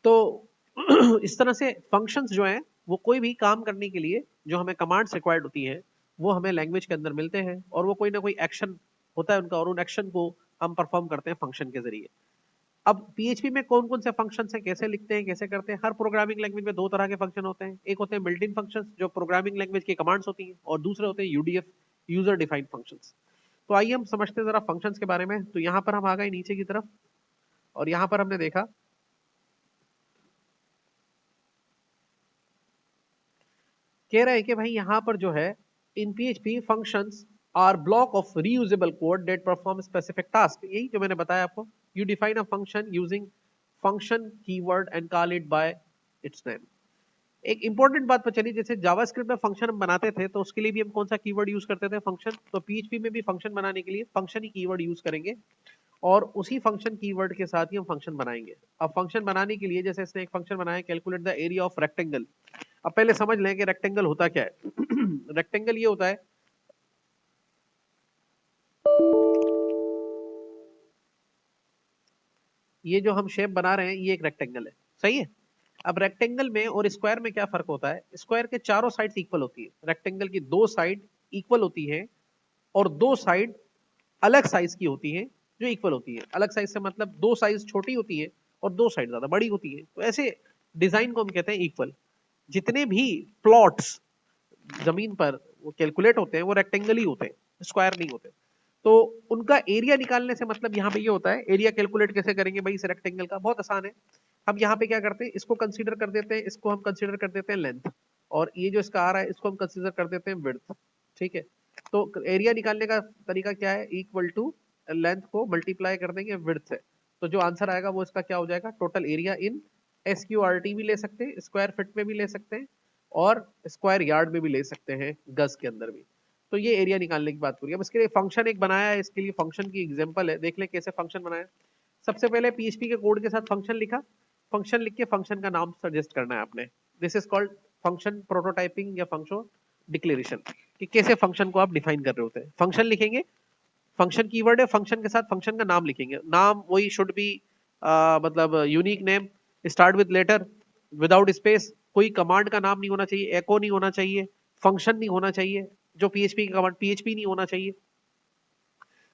तो इस तरह से फंक्शंस जो हैं वो कोई भी काम करने के लिए जो हमें कमांड्स रिक्वायर्ड होती हैं वो हमें लैंग्वेज के अंदर मिलते हैं, और वो कोई ना कोई एक्शन होता है उनका, और उन एक्शन को हम परफॉर्म करते हैं फंक्शन के जरिए। अब पीएचपी में कौन कौन से फंक्शंस हैं, कैसे लिखते हैं, कैसे करते हैं? हर प्रोग्रामिंग लैंग्वेज में दो तरह के फंक्शन होते हैं। एक होते हैं बिल्ट इन फंक्शंस जो प्रोग्रामिंग लैंग्वेज की कमांड्स होती हैं, और दूसरे होते हैं यूडीएफ, यूजर डिफाइंड फंक्शंस। तो आइए हम समझते हैं जरा फंक्शंस के बारे में। तो यहाँ पर हम आ गए नीचे की तरफ, और यहाँ पर हमने देखा कह रहा है कि भाई यहाँ पर जो है इन PHP functions are block of reusable code that perform specific task. यही जो मैंने बताया आपको, you define a function using function keyword and call it by its name. एक इंपॉर्टेंट बात पर चलिए, जैसे जावास्क्रिप्ट में फंक्शन हम बनाते थे तो उसके लिए भी हम कौन सा कीवर्ड यूज करते थे? फंक्शन। तो पीएचपी में भी फंक्शन बनाने के लिए फंक्शन ही कीवर्ड यूज करेंगे, और उसी फंक्शन कीवर्ड के साथ ही हम फंक्शन बनाएंगे। अब फंक्शन बनाने के लिए जैसे इसने एक फंक्शन बनाया, calculate the area of rectangle. अब पहले समझ लें कि रेक्टेंगल होता क्या है। रेक्टेंगल ये होता है, ये जो हम शेप बना रहे हैं ये एक रेक्टेंगल है, सही है। अब रेक्टेंगल में और स्क्वायर में क्या फर्क होता है? स्क्वायर के चारों साइड इक्वल होती है, रेक्टेंगल की दो साइड इक्वल होती है, और दो साइड अलग साइज की होती है जो इक्वल होती है। अलग साइज से मतलब दो साइज छोटी होती है और दो साइड ज्यादा बड़ी होती है। तो ऐसे डिजाइन को हम कहते हैं इक्वल। जितने भी प्लॉट्स जमीन पर वो कैलकुलेट होते हैं वो रेक्टेंगल ही होते हैं, स्क्वायर नहीं होते। तो उनका एरिया निकालने से मतलब यहाँ पे ये होता है, एरिया कैलकुलेट कैसे करेंगे भाई इस रेक्टेंगल का? बहुत आसान है। हम यहाँ पे क्या करते हैं, इसको कंसीडर कर देते हैं, इसको हम कंसीडर कर देते हैं लेंथ, और ये जो इसका आ रहा है इसको हम कंसीडर कर देते हैं विड्थ। ठीक है। तो एरिया निकालने का तरीका क्या है? इक्वल टू लेंथ को मल्टीप्लाई कर देंगे विड्थ से। तो जो आंसर आएगा वो इसका क्या हो जाएगा? टोटल एरिया इन SQRT भी ले सकते हैं, स्क्वायर फिट में भी ले सकते हैं, और स्क्वायर यार्ड में भी ले सकते हैं, गज के अंदर भी। तो ये एरिया निकालने की बात पूरी। अब इसके लिए फंक्शन एक बनाया है, इसके लिए फंक्शन की एग्जांपल है, देख लें कैसे फंक्शन बनाया। सबसे पहले पीएचपी के कोड के साथ फंक्शन लिखा। फंक्शन लिख के फंक्शन का नाम सजेस्ट करना है आपने। This is called function prototyping या फंक्शन डिक्लेरेशन, कि कैसे फंक्शन को आप डिफाइन कर रहे होते हैं। फंक्शन लिखेंगे, फंक्शन कीवर्ड है, फंक्शन के साथ फंक्शन का नाम लिखेंगे। नाम वही शुड बी मतलब unique name, start with letter, without space. कोई कमांड का नाम नहीं होना चाहिए, एको नहीं होना चाहिए, फंक्शन नहीं होना चाहिए, जो पीएचपी की कमांड पीएचपी नहीं होना चाहिए।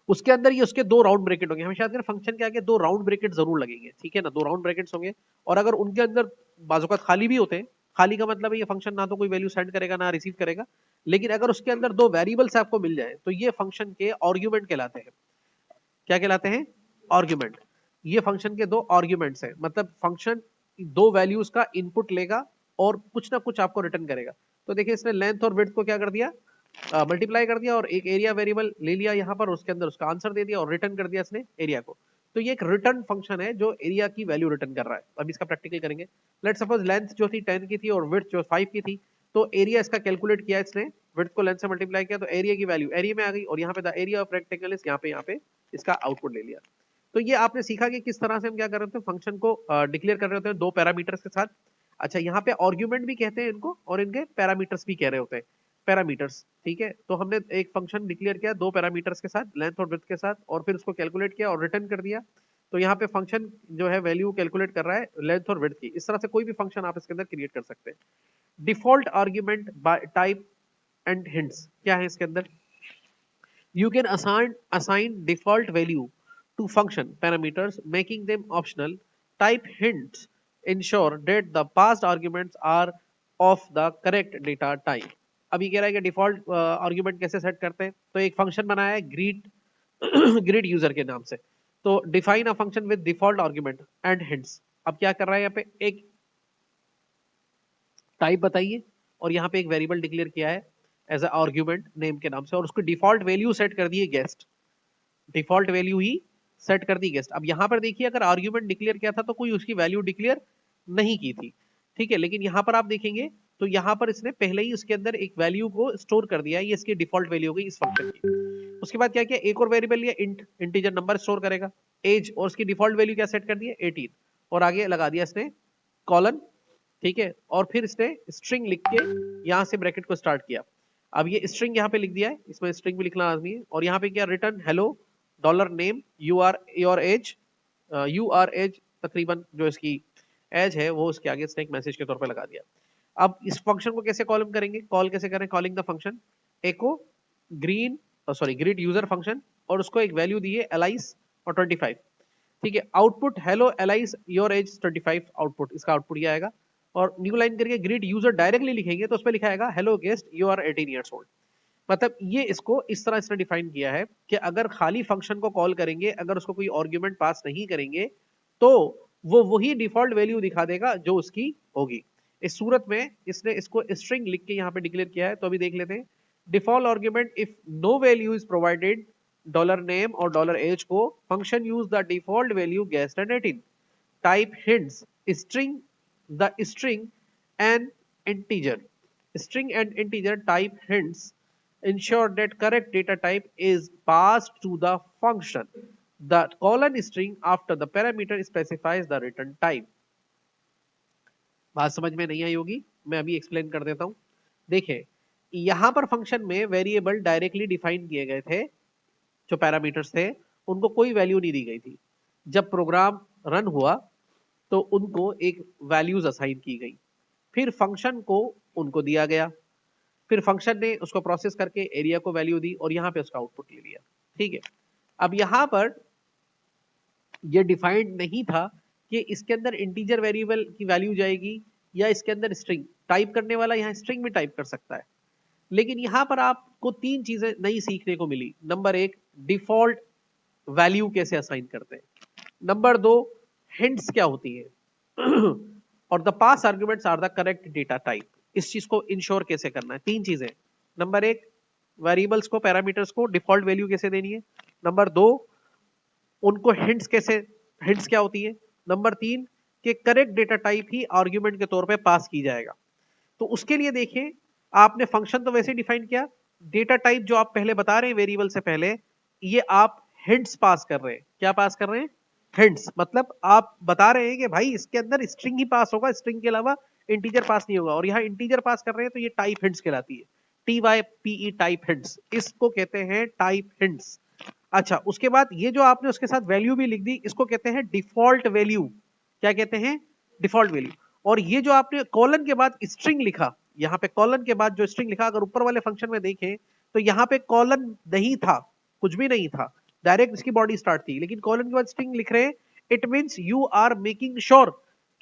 उसके अंदर ये उसके दो राउंड ब्रैकेट होंगे, हमेशा अगर फंक्शन के आगे दो राउंड ब्रैकेट जरूर लगेंगे, ठीक है ना? दो राउंड ब्रैकेट्स होंगे, और अगर उनके अंदर बाजुकात खाली भी होते हैं, खाली का मतलब है ये फंक्शन ना तो कोई वैल्यू सेंड करेगा ना रिसीव करेगा, लेकिन अगर उसके अंदर दो वेरिएबल्स आपको मिल जाए तो ये फंक्शन के आर्ग्यूमेंट कहलाते हैं। क्या कहलाते हैं? आर्ग्यूमेंट। ये फंक्शन के दो आर्ग्यूमेंट्स हैं, मतलब फंक्शन दो वैल्यूज का इनपुट लेगा और कुछ ना कुछ आपको रिटर्न करेगा। तो देखिए इसने लेंथ और विड्थ को क्या कर दिया? मल्टीप्लाई कर दिया, और एक एरिया वेरिएबल ले लिया यहाँ पर, उसके अंदर उसका आंसर दे दिया और रिटर्न कर दिया इसने एरिया को। तो ये एक रिटर्न फंक्शन है जो एरिया की वैल्यू रिटर्न कर रहा है। अब इसका प्रैक्टिकल करेंगे। लेट सपोज लेंथ जो थी 10 की थी और विड्थ जो 5 की थी, तो एरिया इसका कैलकुलेट किया इसने, विड्थ को लेंथ से मल्टीप्लाई किया तो एरिया की वैल्यू एरिया में आ गई, और यहाँ पे the area of rectangle is यहाँ पे इसका आउटपुट ले लिया। तो ये आपने सीखा कि किस तरह से हम क्या कर रहे होते हैं, फंक्शन को डिक्लेयर कर रहे होते हैं दो पैरामीटर्स के साथ। अच्छा, यहाँ पे आर्ग्यूमेंट भी कहते हैं इनको, और इनके पैरामीटर्स भी कह रहे होते हैं, पैरामीटर्स। ठीक है, तो हमने एक फंक्शन डिक्लेयर किया दो पैरामीटर्स के साथ, लेंथ और विड्थ के साथ, और फिर उसको कैलकुलेट किया और रिटर्न कर दिया। तो यहाँ पे फंक्शन जो है वैल्यू कैलकुलेट कर रहा है लेंथ और विड्थ की। इस तरह से कोई भी फंक्शन आप इसके अंदर क्रिएट कर सकते हैं। Default argument type and hints क्या है इसके अंदर? You can assign default value to function parameters, making them optional. Type hints ensure that the passed arguments are of the correct data type. अभी कह रहा है कि डिफॉल्ट आर्ग्यूमेंट कैसे सेट करते हैं? तो एक फंक्शन बनाया है ग्रीड ग्रीड यूजर के नाम से। तो define a function with default argument and hints. अब क्या कर रहा है यहाँ पे? एक टाइप बताइए, और यहाँ पे एक वेरिएबल डिक्लेयर किया है एज अ आर्ग्यूमेंट नेम के नाम से, और उसको डिफॉल्ट वैल्यू सेट कर दी है गेस्ट। डिफॉल्ट वैल्यू ही सेट कर दी गेस्ट। अब यहां पर देखिए अगर आर्ग्यूमेंट डिक्लेयर किया था तो कोई उसकी वैल्यू डिक्लेयर नहीं की थी, ठीक है। लेकिन यहां पर आप देखेंगे तो यहां पर इसने पहले ही उसके अंदर एक वैल्यू को स्टोर कर दिया है, ये इसकी डिफॉल्ट वैल्यू हो गई इस फंक्शन की। उसके बाद क्या किया? एक और वेरिएबल लिया, इंट, इंटीजर नंबर स्टोर करेगा, एज, और उसकी डिफॉल्ट वैल्यू क्या सेट कर दी है? 18, और आगे लगा दिया इसने कॉलन, ठीक है। और फिर इसने स्ट्रिंग लिख के यहां से ब्रैकेट को स्टार्ट किया। अब ये स्ट्रिंग यहाँ पे लिख दिया है, इसमें स्ट्रिंग भी लिखना लाजमी है, और यहाँ पे क्या? Return hello dollar name you are your age, you are age तकरीबन जो इसकी एज है वो उसके आगे इसने एक मैसेज के तौर पे लगा दिया। अब इस फंक्शन को कैसे कॉल करेंगे, कॉल कैसे करें, calling the function echo green sorry greet user function, और उसको एक वैल्यू दी है एलाइस और 25। ठीक है, output hello Alice your age 25 output, इसका आउटपुट ये आएगा। और न्यू लाइन करके ग्रीट यूजर डायरेक्टली लिखेंगे तो उस पर लिखा आएगा hello guest you are 18 years old. मतलब ये इसको इस तरह इसने डिफाइन किया है कि अगर खाली फंक्शन को कॉल करेंगे, अगर उसको कोई आर्गुमेंट पास नहीं करेंगे, तो वो वही डिफॉल्ट वैल्यू दिखा देगा जो उसकी होगी। इस सूरत में इसने इसको स्ट्रिंग लिख के यहाँ पे डिक्लेयर किया है, तो अभी देख लेते हैं। Default argument if no value is provided $name और $age को function use the default value guest and 18 type hints string the string and integer string and integer type hints ensure that correct data type is passed to the function. The colon string after the parameter specifies the return type. बात समझ में नहीं आई होगी, मैं अभी explain कर देता हूं। देखिए यहां पर फंक्शन में वेरिएबल डायरेक्टली डिफाइन किए गए थे, जो पैरामीटर्स थे उनको कोई वैल्यू नहीं दी गई थी। जब प्रोग्राम रन हुआ तो उनको एक वैल्यूज असाइन की गई, फिर फंक्शन को उनको दिया गया, फिर फंक्शन ने उसको प्रोसेस करके एरिया को वैल्यू दी और यहां पे उसका आउटपुट ले लिया। ठीक है, अब यहां पर ये डिफाइंड नहीं था कि इसके अंदर इंटीजर वेरिएबल की वैल्यू जाएगी या इसके अंदर स्ट्रिंग। टाइप करने वाला यहां स्ट्रिंग में टाइप कर सकता है, लेकिन यहां पर आपको तीन चीजें नई सीखने को मिली। नंबर एक, डिफॉल्ट वैल्यू कैसे असाइन करते हैं। नंबर दो, हिंट्स क्या होती है। और the pass arguments are the correct data type. इस चीज को इंश्योर कैसे करना है, तीन चीजें। नंबर एक, वेरिएबल्स को पैरामीटर्स को डिफॉल्ट वैल्यू कैसे देनी है। नंबर दो, उनको हिंट्स कैसे, हिंट्स क्या होती है। नंबर तीन, कि करेक्ट डेटा टाइप ही आर्ग्यूमेंट के तौर पे पास की जाएगा। तो उसके लिए देखिए, आपने फंक्शन तो वैसे डिफाइन किया, डेटा टाइप जो आप पहले बता रहे हैं वेरिएबल से पहले, ये आप हिंट्स पास कर रहे हैं। क्या पास कर रहे हैं, हिंट्स। मतलब आप बता रहे हैं कि भाई इसके अंदर स्ट्रिंग ही पास होगा, स्ट्रिंग के अलावा इंटीजर पास नहीं होगा, और यहाँ इंटीजर पास कर रहे हैं तो ये टाइप हिंट्स कहलाती है। TYPE टाइप हिंट्स, इसको कहते हैं टाइप हिंट्स। अच्छा, उसके बाद ये जो आपने उसके साथ वैल्यू भी लिख दी, इसको कहते हैं डिफॉल्ट वैल्यू। क्या कहते हैं, डिफॉल्ट वैल्यू। और ये जो आपने कॉलन के बाद स्ट्रिंग लिखा, यहाँ पे कॉलन के बाद जो स्ट्रिंग लिखा, अगर ऊपर वाले फंक्शन में देखें तो यहाँ पे कॉलन नहीं था, कुछ भी नहीं था, डायरेक्ट इसकी बॉडी स्टार्ट थी, लेकिन कॉलन के बाद स्ट्रिंग लिख रहे हैं। It means you are making sure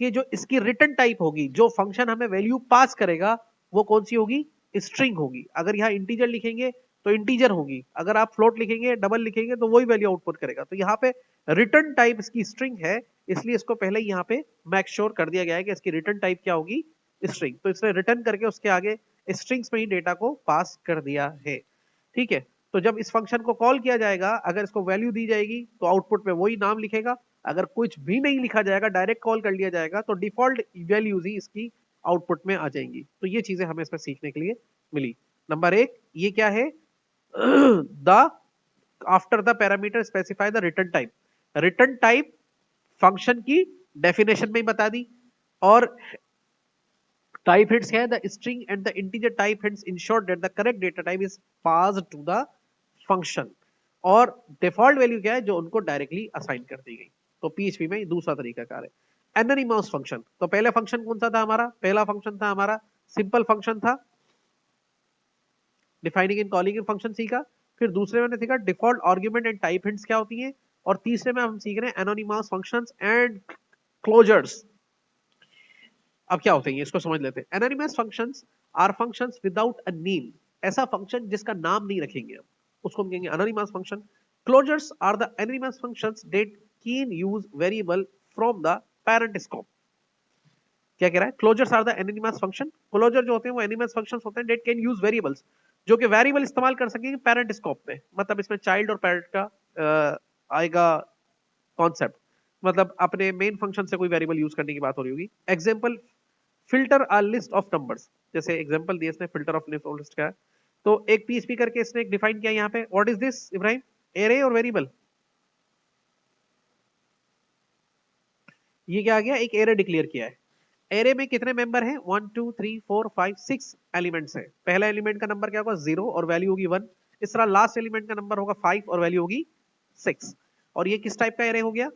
कि जो इसकी रिटर्न टाइप होगी, जो फंक्शन हमें वैल्यू पास करेगा, वो कौन सी होगी, स्ट्रिंग होगी। अगर यहाँ इंटीजर लिखेंगे तो इंटीजर होगी, अगर आप फ्लोट लिखेंगे, डबल लिखेंगे, तो वही वैल्यू आउटपुट करेगा। तो यहाँ पे रिटर्न टाइप इसकी स्ट्रिंग है, इसलिए इसको पहले यहाँ पे मेक श्योर कर दिया गया है कि इसकी रिटर्न टाइप क्या होगी, स्ट्रिंग। तो इसने रिटर्न करके उसके आगे स्ट्रिंग्स में ही डेटा को पास कर दिया है। ठीक है, तो जब इस फंक्शन को कॉल किया जाएगा, अगर इसको वैल्यू दी जाएगी तो आउटपुट में वही नाम लिखेगा। अगर कुछ भी नहीं लिखा जाएगा, डायरेक्ट कॉल कर लिया जाएगा, तो डिफॉल्ट वैल्यूज ही इसकी आउटपुट में आ जाएंगी। तो ये चीजें हमें इसमें सीखने के लिए मिली। नंबर एक, ये क्या है, the after the parameter specify the return type. Return type function की डेफिनेशन में ही बता दी। और टाइप हिंट्स क्या है, the string and the integer type hints ensure that the correct data type is passed to the function. और default value क्या है, जो उनको डायरेक्टली असाइन कर दी गई। तो पीएचपी में दूसरा तरीका कार है। एनोनिमस फंक्शन, तो पहला फंक्शन कौन सा था हमारा, पहला फंक्शन था हमारा सिंपल फंक्शन था, डिफाइनिंग एंड कॉलिंग फंक्शन सीखा। फिर दूसरे में सीखा default argument and type hints क्या होती है। और तीसरे में हम सीख रहे हैं एनोनिमस फंक्शंस एंड क्लोजर्स। अब क्या होते हैं इसको समझ लेते हैं। Anonymous functions are functions without a name. ऐसा फंक्शन जिसका नाम नहीं रखेंगे हम, उसको हम कहेंगे anonymous function. Closures are the anonymous functions that can use variable from the parent scope. क्या कह रहा है, closures are the anonymous function. Closure जो होते हैं वो एनोनिमस फंक्शंस होते हैं दैट कैन यूज वेरिएबल्स, जो कि वेरिएबल इस्तेमाल कर सकेंगे पेरेंट स्कोप में। मतलब इसमें चाइल्ड और पेरेंट का आएगा कॉन्सेप्ट। मतलब अपने मेन फंक्शन से कोई वेरिएबल यूज करने की बात हो रही होगी। Example, filter a list of numbers. जैसे एग्जांपल दिया इसने, फिल्टर ऑफ लिस्ट का है। तो एक पीएचपी करके इसने एक डिफाइन किया यहाँ पे। What is this Ibrahim, array और वेरिएबल। ये क्या आ गया, एक एरे डिक्लेयर किया है। एरे में कितने मेंबर हैं, 1 2 3 4 5 6 एलिमेंट्स है। पहला एलिमेंट का नंबर क्या होगा, 0 और वैल्यू होगी 1। इस तरह लास्ट एलिमेंट का नंबर होगा 5 और वैल्यू होगी 6। और ये किस टाइप का एरे हो गया,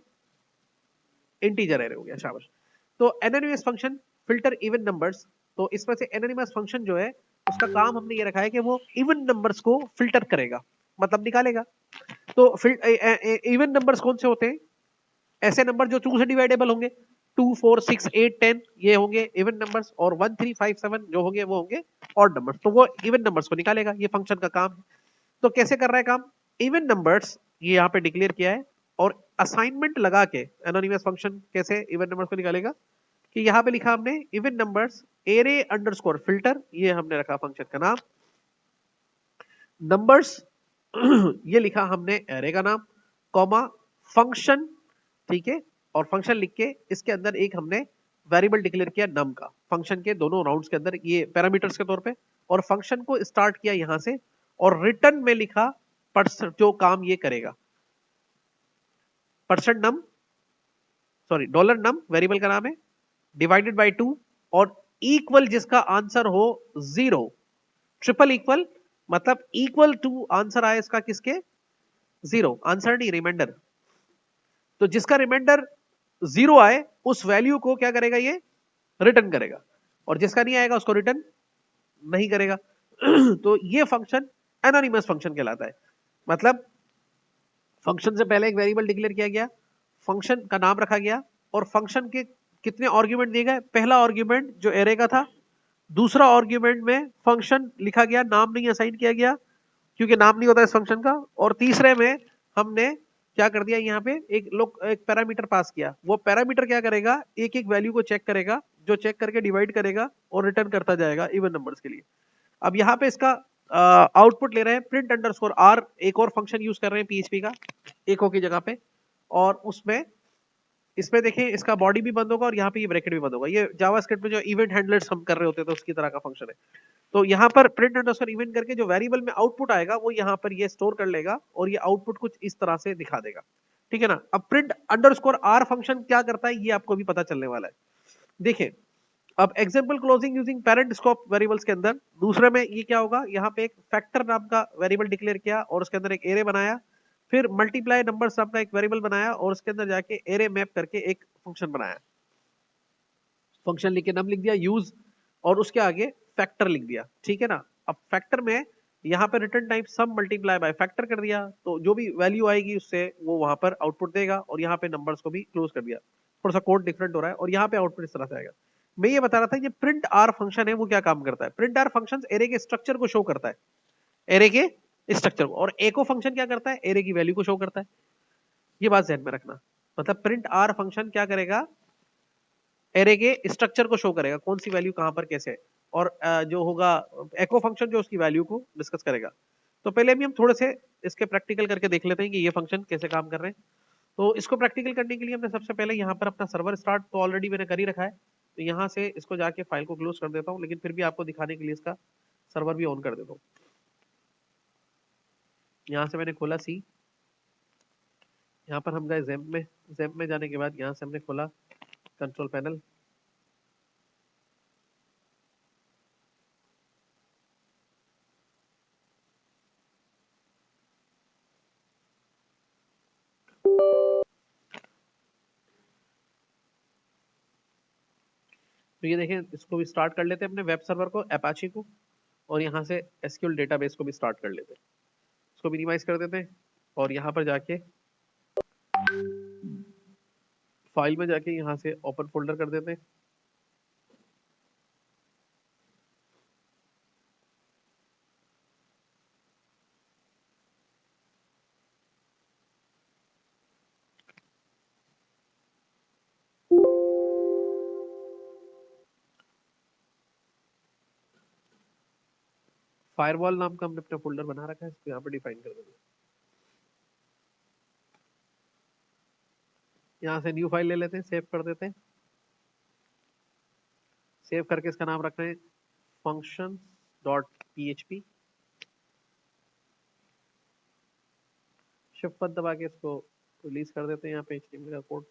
इंटीजर एरे हो गया, शाबाश। तो anonymous function filter even numbers, तो इसमें से एनोनिमस फंक्शन जो है उसका काम हमने ये रखा है कि वो इवन नंबर्स को फिल्टर करेगा, मतलब निकालेगा। तो इवन नंबर्स कौन से होते हैं? ऐसे नंबर जो 2 से डिवाइडेबल होंगे, 2 4 6 8 10 ये होंगे इवन नंबर्स, और 1 3 5 7 जो होंगे वो होंगे ऑड नंबर्स। तो वो इवन नंबर्स को निकालेगा, ये फंक्शन का काम है। तो कैसे कर रहा है काम? इवन नंबर्स ये यहाँ पे डिक्लेयर किया है, और असाइनमेंट लगा के एनोनिमस फंक्शन कैसे इवन नंबर्स को निकालेगा कि यहाँ पे लिखा हमने even numbers array underscore filter, ये हमने रखा फंक्शन का नाम। नंबर्स ये लिखा हमने एरे का नाम, कॉमा फंक्शन, ठीक है, और फंक्शन लिख के इसके अंदर एक हमने वेरिएबल डिक्लेयर किया नम का, फंक्शन के दोनों राउंड्स के अंदर ये पैरामीटर्स के तौर पे, और फंक्शन को स्टार्ट किया यहां से, और रिटर्न में लिखा परसेंट जो काम ये करेगा, परसेंट नम, सॉरी डॉलर नम वेरिएबल का नाम है, डिवाइडेड बाय 2, और इक्वल जिसका आंसर हो 0, ट्रिपल इक्वल मतलब इक्वल टू आंसर आए इसका किसके? 0, आंसर नहीं रिमाइंडर। तो जिसका रिमाइंडर 0 आए उस वैल्यू को क्या करेगा ये? रिटर्न करेगा, और जिसका नहीं आएगा उसको रिटर्न नहीं करेगा। तो ये फंक्शन एनोनिमस फंक्शन कहलाता है। मतलब फंक्शन से पहले एक वेरिएबल डिक्लेयर किया गया, फंक्शन का नाम रखा गया, और फंक्शन के कितने आर्गुमेंट दिए गए? पहला आर्गुमेंट जो एरे का था, दूसरा आर्गुमेंट में फंक्शन लिखा गया, नाम नहीं असाइन किया गया क्योंकि नाम नहीं होता इस फंक्शन का, और तीसरे में हमने क्या कर दिया, यहाँ पे एक पैरामीटर पास किया। वो पैरामीटर क्या करेगा? एक एक वैल्यू को चेक करेगा, जो चेक करके डिवाइड करेगा और रिटर्न करता जाएगा इवन नंबर्स के लिए। अब यहाँ पे इसका आउटपुट ले रहे हैं प्रिंट अंडरस्कोर आर, एक और फंक्शन यूज कर रहे हैं पीएचपी का एको की जगह पे, और उसमें इसमें देखिए इसका बॉडी भी बंद होगा और यहाँ पे ये ब्रैकेट भी बंद होगा। ये जावास्क्रिप्ट में जो इवेंट हैंडलर्स हम कर रहे होते थे उसकी तरह का फंक्शन है। तो यहाँ पर प्रिंट अंडरस्कोर इवेंट करके जो वेरिएबल में आउटपुट आएगा वो यहाँ पर ये स्टोर कर लेगा, और ये आउटपुट कुछ इस तरह से दिखा देगा, ठीक है ना। अब प्रिंट अंडरस्कोर आर फंक्शन क्या करता है ये आपको भी पता चलने वाला है। देखिए अब example closing using parent scope variables के अंदर दूसरे में ये क्या होगा, यहाँ पे एक फैक्टर नाम का वेरिएबल डिक्लेयर किया और उसके अंदर एक एरे बनाया, फिर मल्टीप्लाई नंबर्स नाम का एक वेरिएबल बनाया और उसके अंदर जाके एरे मैप करके एक फंक्शन बनाया, फंक्शन लिख के नाम लिख दिया यूज, और उसके आगे फैक्टर लिख दिया, ठीक है ना। अब फैक्टर में यहाँ पे return type sum multiply by factor कर दिया, तो जो भी वैल्यू आएगी उससे वो वहां पर आउटपुट देगा, और यहाँ पे नंबर्स को भी क्लोज कर दिया। थोड़ा सा कोड डिफरेंट हो रहा है, और यहाँ पे आउटपुट इस तरह से आएगा। मैं ये बता रहा था ये प्रिंट आर फंक्शन है वो क्या काम करता है। प्रिंट आर फंक्शन एरे के स्ट्रक्चर को शो करता है, एरे के स्ट्रक्चर को, और एको फंक्शन क्या करता है? एरे की वैल्यू को शो करता है। ये बात ध्यान में रखना। मतलब प्रिंट आर फंक्शन क्या करेगा? एरे के स्ट्रक्चर को शो करेगा, कौन सी वैल्यू कहां पर कैसे है, और जो होगा एको फंक्शन जो उसकी वैल्यू को डिस्कस करेगा। तो पहले भी हम थोड़े से इसके प्रैक्टिकल करके देख लेते हैं कि ये फंक्शन कैसे काम कर रहे हैं। तो इसको प्रैक्टिकल करने के लिए हमने सबसे पहले यहाँ पर अपना सर्वर स्टार्ट तो ऑलरेडी मैंने कर ही रखा है, तो यहाँ से इसको जाके फाइल को क्लोज कर देता हूँ, लेकिन फिर भी आपको दिखाने के लिए इसका सर्वर भी ऑन कर देता हूँ। यहाँ से मैंने खोला सी, यहाँ पर हम गए ज़ैम्प में, ज़ैम्प में जाने के बाद यहाँ से हमने खोला कंट्रोल पैनल। तो ये देखें, इसको भी स्टार्ट कर लेते हैं अपने वेब सर्वर को, अपाचे को, और यहाँ से एसक्यूएल डेटाबेस को भी स्टार्ट कर लेते हैं। इसको मिनिमाइज कर देते हैं, और यहाँ पर जाके फाइल में जाके यहाँ से ओपन फोल्डर कर देते हैं। फायरवॉल नाम का हमने अपना फोल्डर बना रखा है, इसको यहाँ पर डिफाइन कर देते हैं। यहाँ से न्यू फाइल ले लेते हैं, सेव कर देते हैं। सेव करके इसका नाम रख रहे हैं फंक्शन डॉट पीएचपी। शिफ्ट पर दबा के इसको रिलीज कर देते हैं। यहाँ पे एचटीएमएल का कोड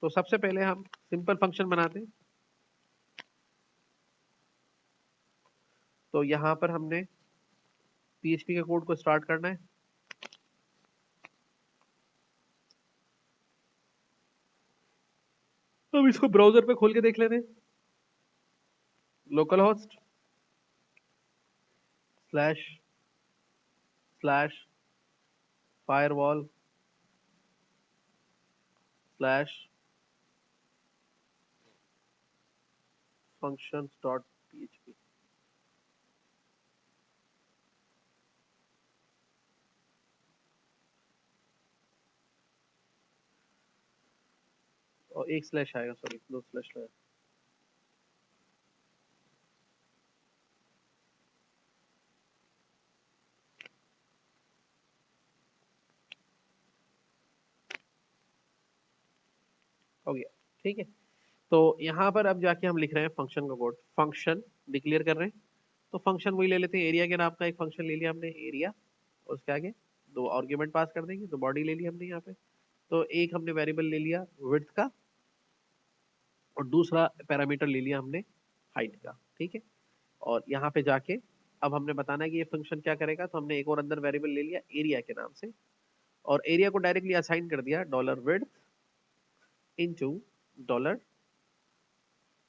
तो सबसे पहले हम सिंपल फंक्शन बनाते हैं। तो यहां पर हमने पीएचपी के कोड को स्टार्ट करना है। अब इसको ब्राउजर पे खोल के देख लेते हैं। Local host slash slash firewall slash functions dot php। और एक स्लैश आएगा, सॉरी 2 स्लैश आएगा। हो गया, ठीक है। तो यहाँ पर अब जाके हम लिख रहे हैं फंक्शन का कोड, फंक्शन डिक्लेयर कर रहे हैं। तो फंक्शन वही ले लेते हैं, एरिया के नाम का एक फंक्शन ले लिया हमने, एरिया, और उसके आगे 2 आर्ग्यूमेंट पास कर देंगे। तो बॉडी ले ली हमने यहाँ पे। तो एक हमने वेरिएबल ले लिया विड्थ का, और दूसरा पैरामीटर ले लिया हमने हाइट का, ठीक है। और यहाँ पे जाके अब हमने बताना है कि ये फंक्शन क्या करेगा। तो हमने एक और अंदर वेरिएबल ले लिया एरिया के नाम से, और एरिया को डायरेक्टली असाइन कर दिया dollar width into dollar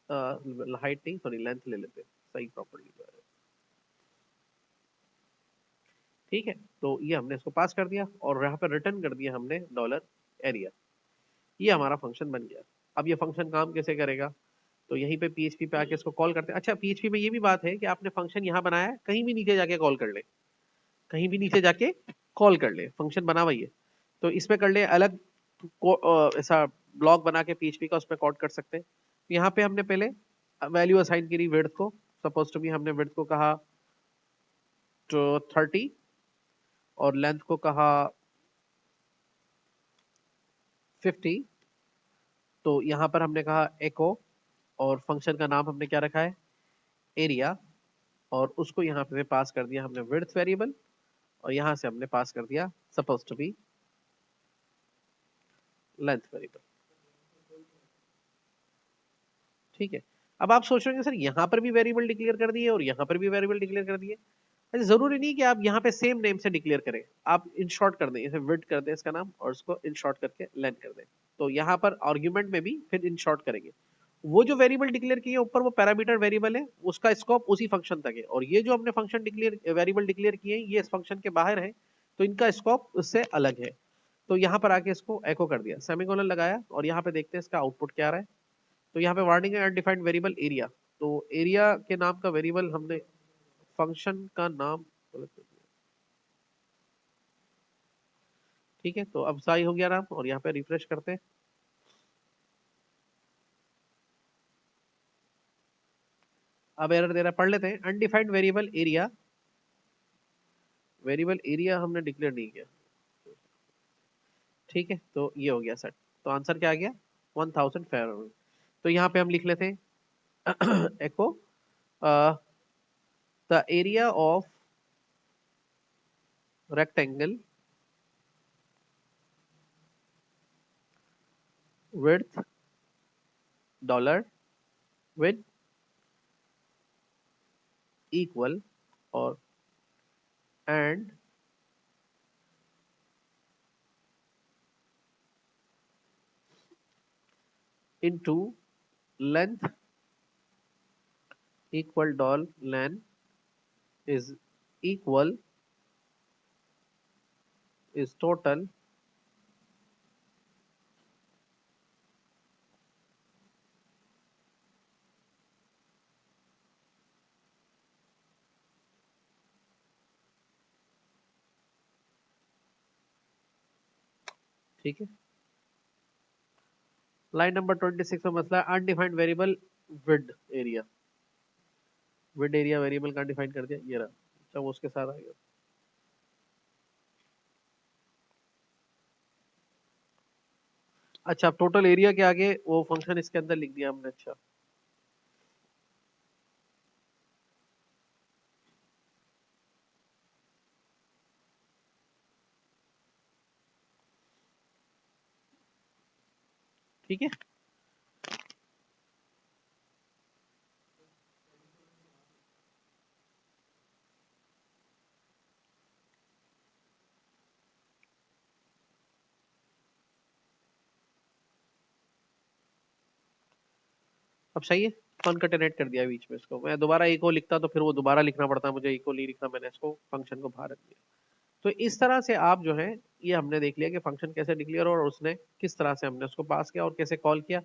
height नहीं, सॉरी लेंथ ले लेते हैं, सही प्रॉपर्टी जो है, ठीक है। तो ये हमने इसको पास कर दिया, और यहाँ पर रिटर्न कर दिया हमने डॉलर एरिया। ये हमारा फंक्शन बन गया। अब ये फंक्शन काम कैसे करेगा, तो यहीं पे पीएचपी पे आके इसको कॉल करते हैं। अच्छा, पीएचपी में ये भी बात है कि आपने फंक्शन यहाँ बनाया है, कहीं भी नीचे जाके कॉल कर ले, कहीं भी नीचे जाके कॉल कर ले, फंक्शन बना हुआ ही है। तो इसमें कर ले अलग ऐसा ब्लॉक बना के पीएचपी का, उसमें कोड कर सकते हैं। यहाँ पे हमने पहले वैल्यू असाइन करी विड्थ को, सपोज टू बी हमने विड्थ को कहा तो 30, और लेंथ को कहा 50। तो यहाँ पर हमने कहा एको, और फंक्शन का नाम हमने क्या रखा है, एरिया, और उसको यहाँ पे पास कर दिया हमने विड्थ वेरिएबल, और यहाँ से हमने पास कर दिया suppose to be length variable, ठीक है। अब आप सोच रहे हैं सर यहाँ पर भी वेरिएबल डिक्लेयर कर दिए और यहाँ पर भी वेरिएबल डिक्लेयर कर दिए। अच्छा, जरूरी नहीं कि आप यहाँ पे सेम नेम से डिक्लेयर करें, आप इन शॉर्ट कर दें, जैसे विड्थ कर दें इसका नाम, और उसको इन शॉर्ट करके लेंथ कर दें। तो यहाँ पर आर्ग्यूमेंट में भी फिर इन शॉर्ट करेंगे। वो जो वेरिएबल डिक्लेयर किए ऊपर, वो पैरामीटर वेरिएबल है, उसका स्कोप उसी फंक्शन तक है, और ये जो हमने फंक्शन डिक्लेयर वेरिएबल डिक्लेयर किए हैं, ये इस फंक्शन के बाहर है, तो इनका स्कोप उससे अलग है। तो यहाँ पर आके इसको एको कर दिया, सेमीकोलन लगाया, और यहाँ पे देखते हैं इसका आउटपुट क्या आ रहा है। तो यहाँ पे वार्निंग है अनडिफाइंड वेरिएबल एरिया। तो एरिया के नाम का वेरिएबल हमने फंक्शन का नाम गलत कर दिया, ठीक है। तो अब सही हो गया नाम, और यहाँ पे रिफ्रेश करते हैं। अब एरर दे रहा है, पढ़ लेते हैं। Undefined variable area, variable area हमने डिक्लेयर नहीं किया, ठीक है। तो ये हो गया सेट। तो आंसर क्या आ गया, 1000 फेराड। तो यहाँ पे हम लिख लेते हैं echo the area of rectangle width dollar width equal, और and into length equal dollar लेन इज इक्वल इज टोटल, ठीक है। लाइन नंबर 26 में मसला है undefined variable width area. Width area variable का डिफाइन कर दिया, ये रहा। अच्छा, वो उसके साथ आ गया। अच्छा, टोटल एरिया के आगे वो फंक्शन इसके अंदर लिख दिया हमने। अच्छा, ठीक है। अब सही है, कॉन्कैटिनेट कर दिया बीच में इसको। मैं दोबारा इको लिखता तो फिर वो दोबारा लिखना पड़ता, मुझे इको नहीं लिखना, मैंने इसको फंक्शन को बाहर रख दिया। तो इस तरह से आप जो है, ये हमने देख लिया कि फंक्शन कैसे डिक्लेयर और उसने किस तरह से हमने उसको पास किया और कैसे कॉल किया।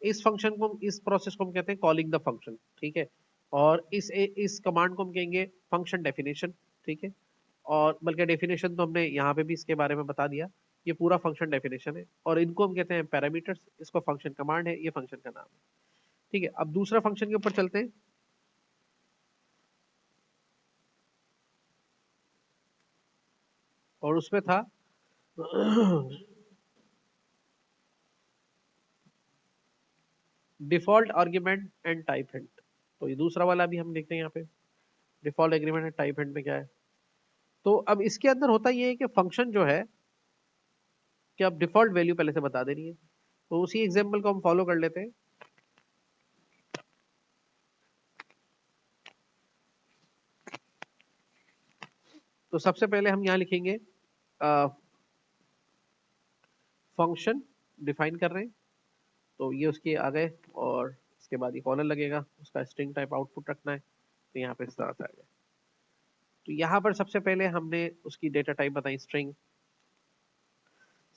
इस फंक्शन को, इस प्रोसेस को हम कहते हैं कॉलिंग द फंक्शन, ठीक है। और इस कमांड को हम कहेंगे फंक्शन डेफिनेशन, ठीक है। और बल्कि डेफिनेशन तो हमने यहाँ पे भी इसके बारे में बता दिया, ये पूरा फंक्शन डेफिनेशन है। और इनको हम कहते हैं पैरामीटर्स, इसको फंक्शन कमांड है, ये फंक्शन का नाम है, ठीक है। अब दूसरा फंक्शन के ऊपर चलते हैं। और उसमें था default argument and type hint. तो ये दूसरा वाला भी हम देखते हैं यहाँ पे, default agreement and type hint में क्या है। तो अब इसके अंदर होता ये है कि फंक्शन जो है कि अब डिफॉल्ट वैल्यू पहले से बता दे रही है। तो उसी एग्जांपल को हम फॉलो कर लेते हैं। तो सबसे पहले हम यहाँ लिखेंगे फंक्शन डिफाइन कर रहे हैं, तो ये उसके आ गए। और इसके बाद ये कॉलर लगेगा, उसका स्ट्रिंग टाइप आउटपुट रखना है, तो यहाँ पे इस तरह से आ गया। तो यहाँ पर सबसे पहले हमने उसकी डेटा टाइप बताई स्ट्रिंग,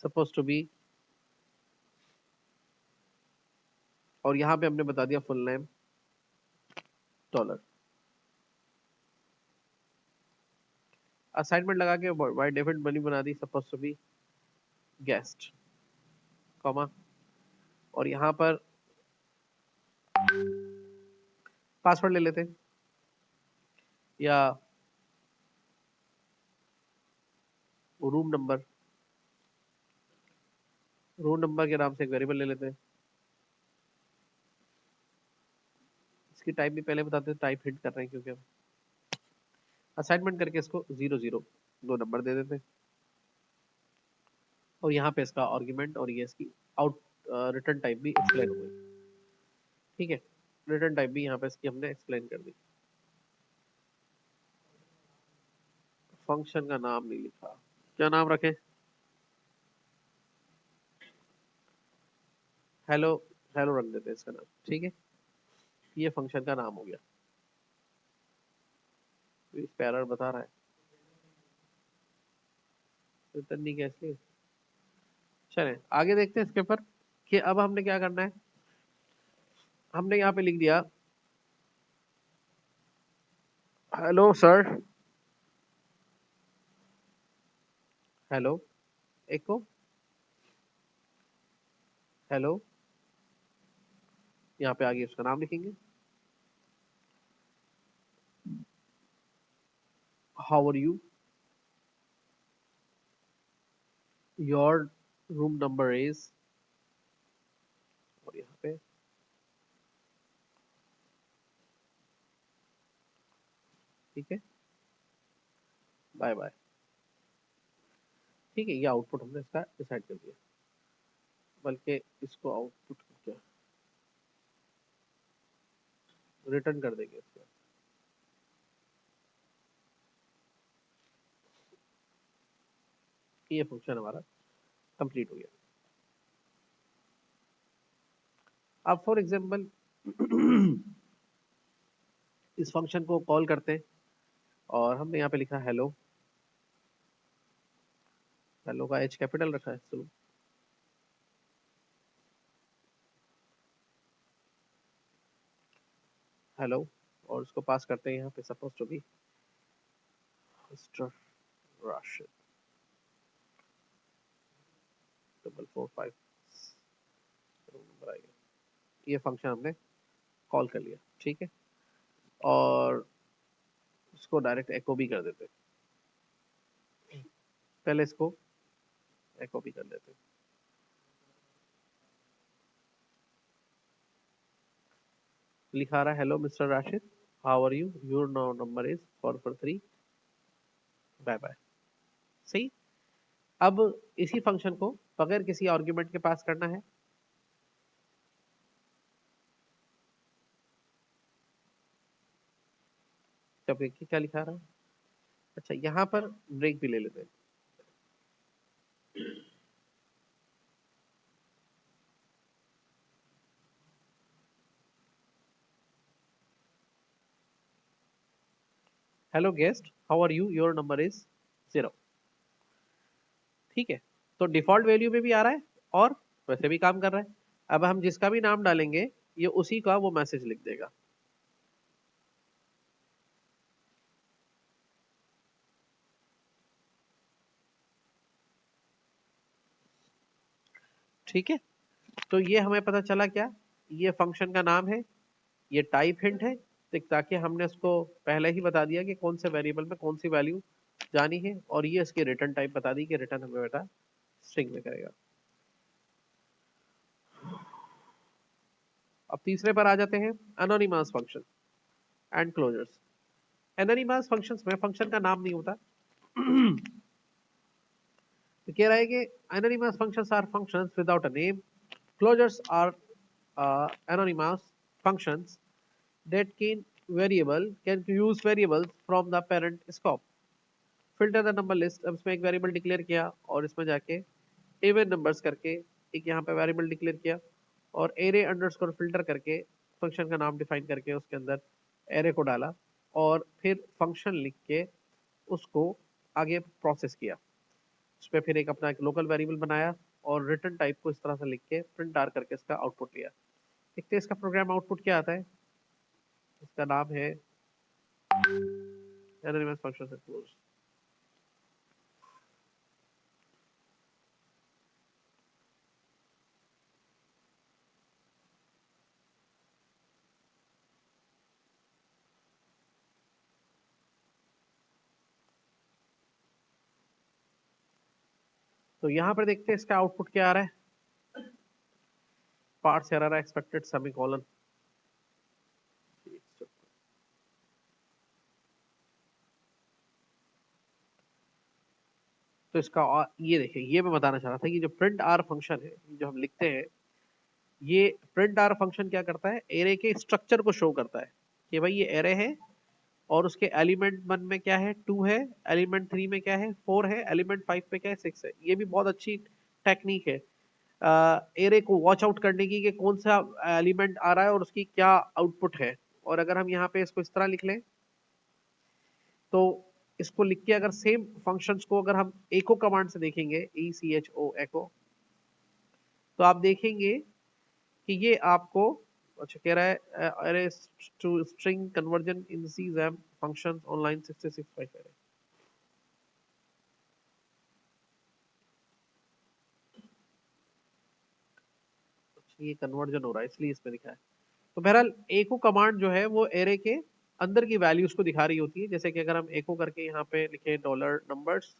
सपोज टू बी। और यहाँ पे हमने बता दिया फुल नेम डॉलर। असाइनमेंट लगा के बाय डिफॉल्ट बनी बना दी, suppose to be guest, comma. और यहाँ पर पासवर्ड ले लेते हैं, या रूम नंबर, रूम नंबर के नाम से एक वेरिएबल ले लेते हैं। इसकी टाइप भी पहले बताते हैं, टाइप हिंट कर रहे हैं क्योंकि हम असाइनमेंट करके इसको 0 0 दो नंबर दे देते हैं। और यहाँ पे इसका आर्गुमेंट और ये इसकी आउट रिटर्न टाइप भी एक्सप्लेन हो गई, ठीक है। रिटर्न टाइप भी यहाँ पे इसकी हमने एक्सप्लेन कर दी। फंक्शन का नाम नहीं लिखा, क्या नाम रखें? हेलो, हेलो रख देते हैं इसका नाम, ठीक है। ये फंक्शन का नाम हो गया। तो इस पे एरर बता रहा है, रिटर्न नहीं किया इसलिए। चले आगे देखते हैं इसके ऊपर कि अब हमने क्या करना है। हमने यहाँ पे लिख दिया hello sir, hello echo, hello. यहाँ पे आगे उसका नाम लिखेंगे, how are you, your room number is. और यहाँ पे ठीक है, बाय बाय, ठीक है। ये आउटपुट हमने इसका डिसाइड कर दिया, बल्कि इसको आउटपुट क्या रिटर्न कर देंगे इसको। ये फंक्शन हमारा कंप्लीट हो गया। अब फॉर एग्जांपल इस फंक्शन को कॉल करते हैं, और हमने यहाँ पे लिखा हेलो। हेलो का एच कैपिटल रखा है, चलो। हेलो, और उसको पास करते हैं यहाँ पे suppose to be mister Rashid 445 number आएगा। ये फंक्शन हमने कॉल कर लिया, ठीक है। और उसको डायरेक्ट एको भी कर देते हैं, पहले इसको एको भी कर देते हैं। लिखा रहा है hello mister Rashid, how are you, your number is 443, bye bye. सही। अब इसी फंक्शन को बगैर किसी आर्ग्यूमेंट के पास करना है। जब देखिए क्या लिखा रहा है। अच्छा, यहाँ पर ब्रेक भी ले लेते हैं। Hello guest, how are you, your number is 0। ठीक है, तो डिफॉल्ट वैल्यू में भी आ रहा है और वैसे भी काम कर रहा है। अब हम जिसका भी नाम डालेंगे ये उसी का वो मैसेज लिख देगा। ठीक है, तो ये हमें पता चला क्या, ये फंक्शन का नाम है, ये टाइप हिंट है, ताकि हमने उसको पहले ही बता दिया कि कौन से वेरिएबल में कौन सी वैल्यू जानी है, और ये इसकी रिटर्न टाइप बता दी कि रिटर्न हमें बेटा स्ट्रिंग में करेगा। अब तीसरे पर आ जाते हैं, anonymous function and closures. Anonymous functions में फंक्शन का नाम नहीं होता। तो कह रहा है कि anonymous functions are functions without a name. Closures are anonymous functions that can use variables from the parent scope. Filter the number list, अब इसमें एक वेरिएबल डिक्लेयर किया और इसमें जाके इवन नंबर्स करके एक यहाँ पे वेरिएबल डिक्लेयर किया और एरे अंडरस्कोर फिल्टर करके फंक्शन का नाम डिफाइन करके उसके अंदर एरे को डाला और फिर फंक्शन लिख के उसको आगे प्रोसेस किया। उस पर फिर एक अपना एक लोकल वेरिएबल बनाया और रिटर्न टाइप को इस तरह से लिख के प्रिंट आर करके इसका आउटपुट लिया। देखते हैं इसका प्रोग्राम आउटपुट क्या आता है। इसका नाम है एनोनिमस फंक्शन से क्लोज। तो यहाँ पर देखते हैं इसका आउटपुट क्या आ रहा है। Parts error expected semicolon. तो इसका ये देखिए, ये मैं बताना चाह रहा था कि जो प्रिंट आर फंक्शन है जो हम लिखते हैं, ये प्रिंट आर फंक्शन क्या करता है, एरे के स्ट्रक्चर को शो करता है कि भाई ये एरे है और उसके एलिमेंट 1 में क्या है 2 है, एलिमेंट 3 में क्या है 4 है, एलिमेंट 5 में क्या है 6 है। ये भी बहुत अच्छी टेक्निक है एरे को वॉच आउट करने की कि कौन सा एलिमेंट आ रहा है और उसकी क्या आउटपुट है। और अगर हम यहाँ पे इसको इस तरह लिख लें तो इसको लिख के अगर सेम फंक्शंस को अगर हम एको कमांड से देखेंगे, ECHO एको, तो आप देखेंगे कि ये आपको अच्छा कह रहा है अरे to string conversion in CZAM functions online 66 है। ये कन्वर्जन हो रहा है इसलिए इसमें लिखा है। तो बहरहाल एको कमांड जो है वो एरे के अंदर की वैल्यूज को दिखा रही होती है। जैसे कि अगर हम एको करके यहाँ पे लिखे डॉलर नंबर्स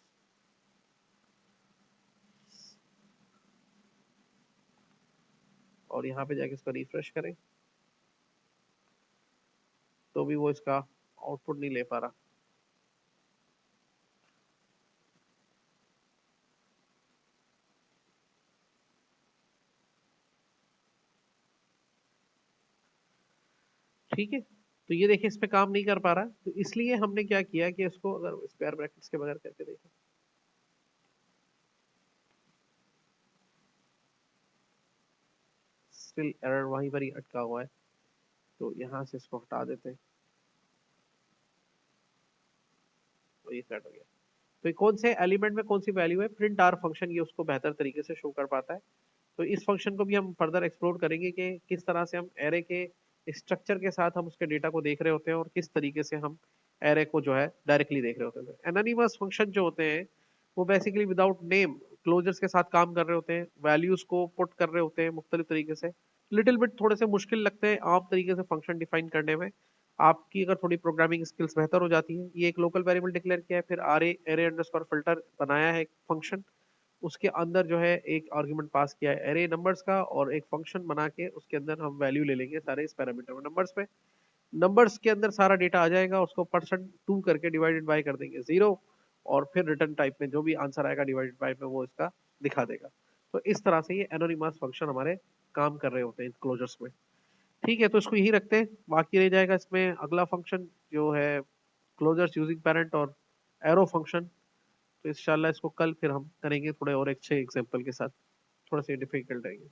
और यहाँ पे जाके इसको रिफ्रेश करें तो भी वो इसका आउटपुट नहीं ले पा रहा। ठीक है, तो ये देखिए इस पे काम नहीं कर पा रहा, तो इसलिए हमने क्या किया कि इसको अगर स्क्वायर ब्रैकेट्स के बगैर करके देखें, स्टिल एरर वहीं पर ही अटका हुआ है। तो यहाँ से इसको हटा देते हैं तो ये सेट हो गया। तो ये कौन से एलिमेंट में कौन सी वैल्यू है, प्रिंट आर फंक्शन ये उसको बेहतर तरीके से शो कर पाता है। तो इस फंक्शन को भी हम फर्दर एक्सप्लोर करेंगे कि किस तरह से हम एरे के स्ट्रक्चर के साथ हम उसके डेटा को देख रहे होते हैं और किस तरीके से हम एरे को जो है डायरेक्टली देख रहे होते हैं। एनोनिमस फंक्शन जो होते हैं वो बेसिकली विदाउट नेम क्लोजर्स के साथ काम कर रहे होते हैं, वैल्यूज को पुट कर रहे होते हैं मुख्तलिफ तरीके से। लिटिल बिट थोड़े से मुश्किल लगते हैं आम तरीके से फंक्शन डिफाइन करने में। आपकी अगर थोड़ी प्रोग्रामिंग स्किल्स बेहतर हो जाती है, ये एक लोकल वेरिएबल डिक्लेयर किया है, फिर आर एरे अंडरस्कोर फिल्टर बनाया है एक फंक्शन, उसके अंदर जो है एक आर्गुमेंट पास किया है एरे नंबर्स का और एक फंक्शन बना के उसके अंदर हम वैल्यू ले लेंगे सारे इस पैरामीटर में नंबर्स पे। नंबर्स के अंदर सारा डेटा आ जाएगा, उसको %2 करके डिवाइडेड बाय कर देंगे 0 और फिर रिटर्न टाइप में जो भी आंसर आएगा डिवाइडेड बाय में वो इसका दिखा देगा। तो इस तरह से ये एनोनिमस फंक्शन हमारे काम कर रहे होते हैं क्लोजर्स में। ठीक है, तो इसको यही रखते हैं, बाकी रह जाएगा इसमें अगला फंक्शन जो है क्लोजर्स यूजिंग पेरेंट और एरो फंक्शन। तो इंशाल्लाह इसको कल फिर हम करेंगे थोड़े और अच्छे एग्जांपल के साथ, थोड़ा सा डिफिकल्ट रहेंगे।